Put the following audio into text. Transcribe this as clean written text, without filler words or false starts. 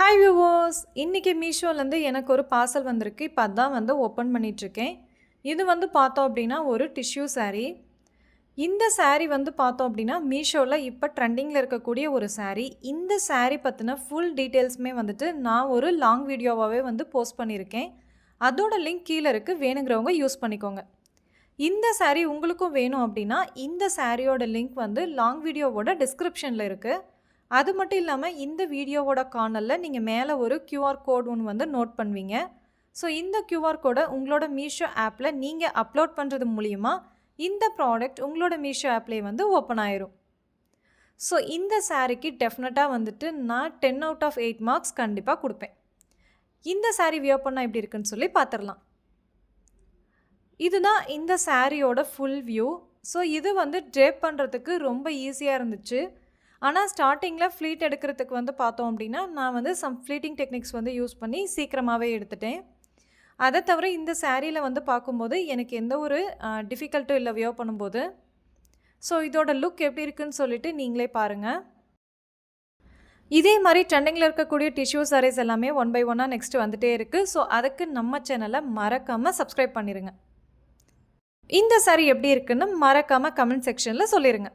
Hi viewers, இன்றைக்கி மீஷோலேருந்து எனக்கு ஒரு பார்சல் வந்திருக்கு. இப்போ அதான் ஓப்பன் பண்ணிகிட்ருக்கேன். இது பார்த்தோம் அப்படின்னா ஒரு டிஷ்யூ saree. இந்த saree பார்த்தோம் அப்படின்னா மீஷோவில் இப்போ ட்ரெண்டிங்கில் இருக்கக்கூடிய ஒரு saree. இந்த saree பற்றின ஃபுல் டீட்டெயில்ஸுமே நான் ஒரு லாங் வீடியோவாகவே போஸ்ட் பண்ணியிருக்கேன். அதோட லிங்க் கீழே இருக்குது, வேணுங்கிறவங்க யூஸ் பண்ணிக்கோங்க. இந்த saree உங்களுக்கும் வேணும் அப்படின்னா இந்த சாரியோட லிங்க் லாங் வீடியோவோட டிஸ்கிரிப்ஷனில் இருக்குது. அது மட்டும் இல்லாமல் இந்த வீடியோவோட கார்னரில் நீங்கள் மேலே ஒரு QR கோட் ஒன்று நோட் பண்ணுவீங்க. ஸோ இந்த QR கோடை உங்களோட மீஷோ ஆப்பில் நீங்கள் அப்லோட் பண்ணுறது மூலிமா இந்த ப்ராடக்ட் உங்களோட மீஷோ ஆப்லேயே ஓப்பன் ஆயிரும். ஸோ இந்த சாரீக்கு டெஃபினட்டாக நான் 10 out of 8 மார்க்ஸ் கண்டிப்பாக கொடுப்பேன். இந்த சாரீ வியர் பண்ணால் எப்படி இருக்குன்னு சொல்லி பார்த்துடலாம். இதுதான் இந்த சாரியோட ஃபுல் வியூ. ஸோ இது ட்ரேப் பண்ணுறதுக்கு ரொம்ப ஈஸியாக இருந்துச்சு. ஆனால் ஸ்டார்டிங்கில் ஃப்ளீட் எடுக்கிறதுக்கு பார்த்தோம் அப்படின்னா நான் சம் ஃப்ளீட்டிங் டெக்னிக்ஸ் யூஸ் பண்ணி சீக்கிரமாகவே எடுத்துட்டேன். அதை தவிர இந்த சாரியில் பார்க்கும்போது எனக்கு எந்த ஒரு டிஃபிகல்ட்டும் இல்லை வியர் பண்ணும்போது. ஸோ இதோட லுக் எப்படி இருக்குன்னு சொல்லிட்டு நீங்களே பாருங்கள். இதே மாதிரி ட்ரெண்டிங்கில் இருக்கக்கூடிய டிஷ்யூ சாரீஸ் எல்லாமே 1 by 1 நெக்ஸ்ட்டு வந்துகிட்டே இருக்குது. ஸோ அதுக்கு நம்ம சேனலை மறக்காமல் சப்ஸ்கிரைப் பண்ணிடுங்க. இந்த சாரீ எப்படி இருக்குன்னு மறக்காமல் கமெண்ட் செக்ஷனில் சொல்லிடுங்க.